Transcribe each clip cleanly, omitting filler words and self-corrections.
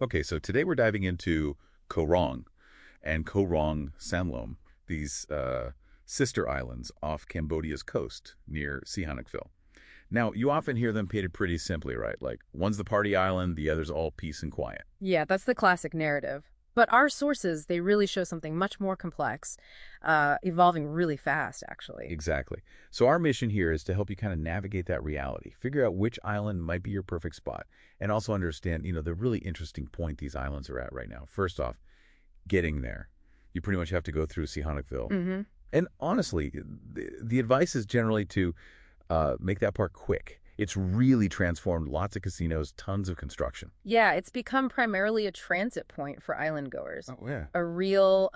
Okay, so today we're diving into Koh Rong and Koh Rong Sanloem, these sister islands off Cambodia's coast near Sihanoukville. Now, you often hear them painted pretty simply, right? Like, one's the party island, the other's all peace and quiet. Yeah, that's the classic narrative. But our sources, they really show something much more complex, evolving really fast, actually. Exactly. So our mission here is to help you kind of navigate that reality, figure out which island might be your perfect spot, and also understand, the really interesting point these islands are at right now. First off, getting there. You pretty much have to go through Sihanoukville. hmm And honestly, the advice is generally to make that part quick. It's really transformed lots of casinos, tons of construction. Yeah, it's become primarily a transit point for island goers. Oh, yeah. A real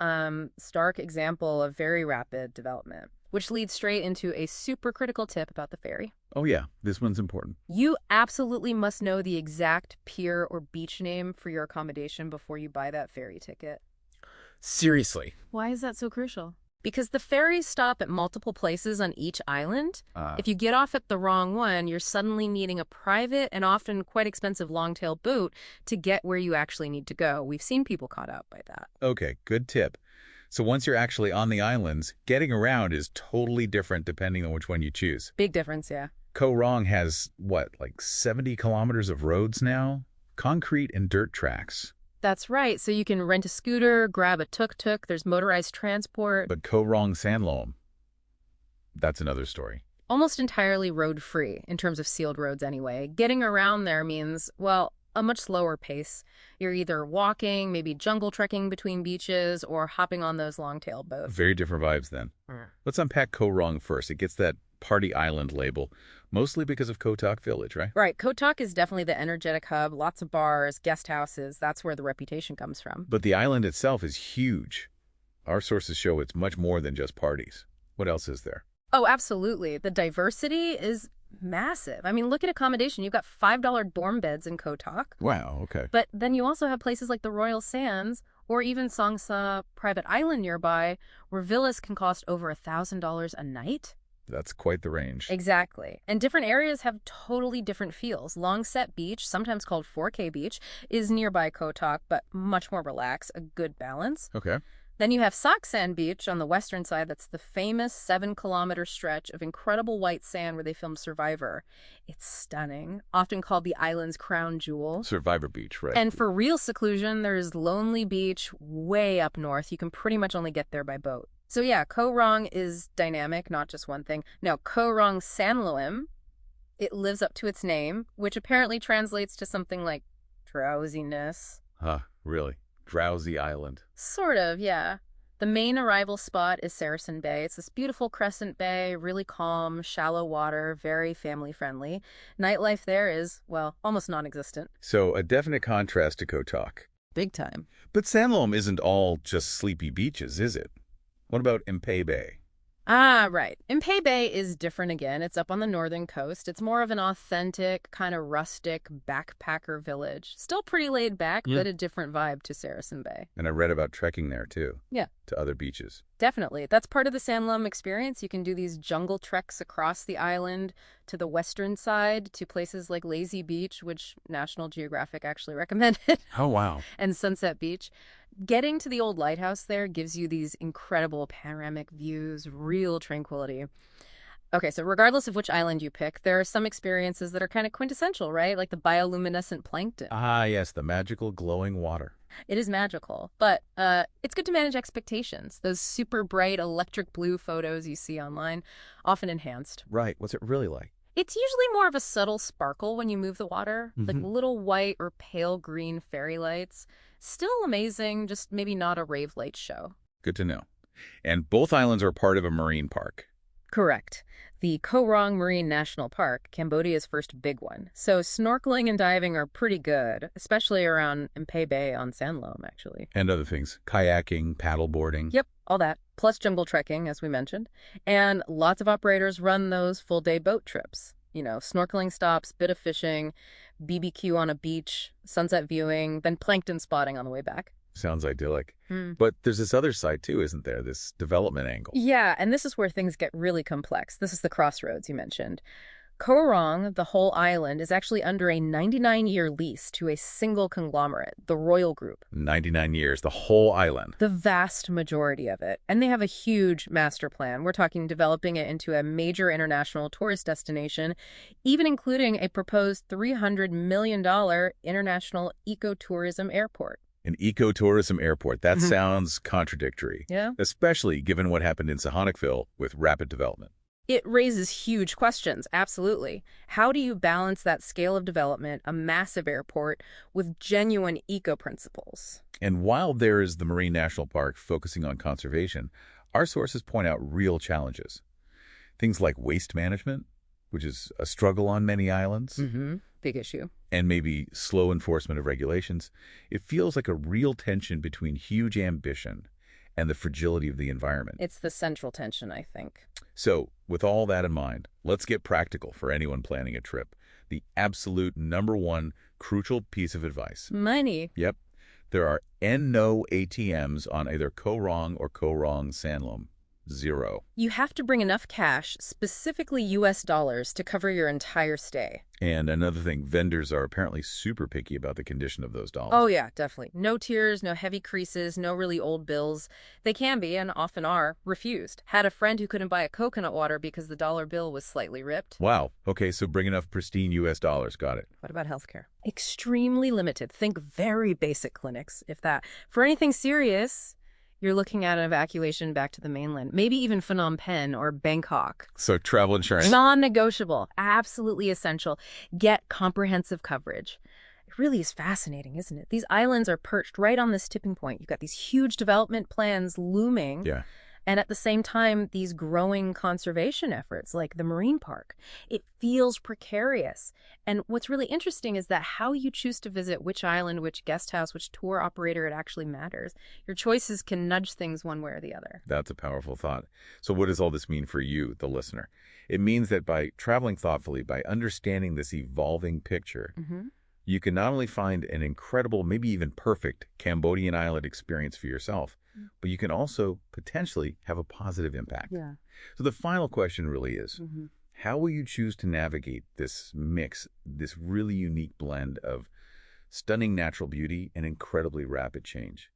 stark example of very rapid development, which leads straight into a super critical tip about the ferry. Oh, yeah. This one's important. You absolutely must know the exact pier or beach name for your accommodation before you buy that ferry ticket. Seriously. Why is that so crucial? Because the ferries stop at multiple places on each island. If you get off at the wrong one, you're suddenly needing a private and often quite expensive long-tail boat to get where you actually need to go. We've seen people caught out by that. Okay, good tip. So once you're actually on the islands, getting around is totally different depending on which one you choose. Big difference, yeah. Koh Rong has, what, like 70 kilometers of roads now? Concrete and dirt tracks. That's right. So you can rent a scooter, grab a tuk-tuk, there's motorized transport. But Koh Rong Sanloem, that's another story. Almost entirely road-free in terms of sealed roads anyway. Getting around there means, well, a much slower pace. You're either walking, maybe jungle trekking between beaches, or hopping on those long-tailed boats. Very different vibes then. Let's unpack Koh Rong first. It gets that party island label, mostly because of Koh Toch Village, right? Right. Koh Toch is definitely the energetic hub. Lots of bars, guest houses. That's where the reputation comes from. But the island itself is huge. Our sources show it's much more than just parties. What else is there? Oh, absolutely. The diversity is massive. I mean, look at accommodation. You've got $5 dorm beds in Koh Toch. Wow, okay. But then you also have places like the Royal Sands or even Songsa Private Island nearby, where villas can cost over $1,000 a night. That's quite the range. Exactly. And different areas have totally different feels. Longset Beach, sometimes called 4K Beach, is nearby Koh Toch, but much more relaxed, a good balance. Okay. Then you have Saracen Beach on the western side. That's the famous 7-kilometer stretch of incredible white sand where they filmed Survivor. It's stunning, often called the island's crown jewel. Survivor Beach, right. And for real seclusion, there's Lonely Beach way up north. You can pretty much only get there by boat. So yeah, Koh Rong is dynamic, not just one thing. Now, Koh Rong Sanloem, it lives up to its name, which apparently translates to something like drowsiness. Huh, really? Drowsy island. Sort of, yeah. The main arrival spot is Saracen Bay. It's this beautiful crescent bay, really calm, shallow water, very family-friendly. Nightlife there is, well, almost non-existent. So a definite contrast to Koh Toch. Big time. But Sanloem isn't all just sleepy beaches, is it? What about Mpe Bay? Ah, right. Mpe Bay is different again. It's up on the northern coast. It's more of an authentic, kind of rustic backpacker village. Still pretty laid back, but a different vibe to Saracen Bay. And I read about trekking there, too. Yeah. To other beaches. Definitely. That's part of the Sanloem experience. You can do these jungle treks across the island to the western side, to places like Lazy Beach, which National Geographic actually recommended. Oh, wow. And Sunset Beach. Getting to the old lighthouse there gives you these incredible panoramic views, real tranquility. Okay, so regardless of which island you pick, there are some experiences that are kind of quintessential, right? Like the bioluminescent plankton. Ah, yes, the magical glowing water. It is magical, but it's good to manage expectations. Those super bright electric blue photos you see online, often enhanced. Right. What's it really like? It's usually more of a subtle sparkle when you move the water, like little white or pale green fairy lights. Still amazing, just maybe not a rave light show. Good to know. And both islands are part of a marine park. Correct. The Koh Rong Marine National Park, Cambodia's first big one. So snorkeling and diving are pretty good, especially around Mpe Bay on Sanloem, actually. And other things. Kayaking, paddleboarding. Yep, all that. Plus jungle trekking, as we mentioned. And lots of operators run those full-day boat trips. You know, snorkeling stops, bit of fishing, BBQ on a beach, sunset viewing, then plankton spotting on the way back. Sounds idyllic. But there's this other side, too, isn't there? This development angle. Yeah, and this is where things get really complex. This is the crossroads you mentioned. Koh Rong, the whole island, is actually under a 99-year lease to a single conglomerate, the Royal Group. 99 years, the whole island. The vast majority of it. And they have a huge master plan. We're talking developing it into a major international tourist destination, even including a proposed $300 million international ecotourism airport. An ecotourism airport. That sounds contradictory. Yeah. Especially given what happened in Sihanoukville with rapid development. It raises huge questions, absolutely. How do you balance that scale of development, a massive airport, with genuine eco-principles? And while there is the Marine National Park focusing on conservation, our sources point out real challenges. Things like waste management, which is a struggle on many islands, Big issue. and maybe slow enforcement of regulations. It feels like a real tension between huge ambition and the fragility of the environment. It's the central tension, I think. So, with all that in mind, let's get practical for anyone planning a trip. The absolute #1 crucial piece of advice. Money. Yep. There are no ATMs on either Koh Rong or Koh Rong Sanloem. 0. You have to bring enough cash, specifically US dollars, to cover your entire stay. And another thing, vendors are apparently super picky about the condition of those dollars. Oh, yeah, definitely. No tears, no heavy creases, no really old bills. They can be, and often are, refused. Had a friend who couldn't buy a coconut water because the dollar bill was slightly ripped. Wow. Okay, so bring enough pristine US dollars. Got it. What about healthcare? Extremely limited. Think very basic clinics, if that. For anything serious, you're looking at an evacuation back to the mainland, maybe even Phnom Penh or Bangkok. So travel insurance. Non-negotiable, absolutely essential. Get comprehensive coverage. It really is fascinating, isn't it? These islands are perched right on this tipping point. You've got these huge development plans looming. Yeah. And at the same time, these growing conservation efforts like the marine park. It feels precarious. And what's really interesting is that how you choose to visit which island, which guest house, which tour operator, it actually matters. Your choices can nudge things one way or the other. That's a powerful thought. So what does all this mean for you, the listener? It means that by traveling thoughtfully, by understanding this evolving picture, you can not only find an incredible, maybe even perfect Cambodian island experience for yourself, but you can also potentially have a positive impact. Yeah. So the final question really is, how will you choose to navigate this mix, this really unique blend of stunning natural beauty and incredibly rapid change?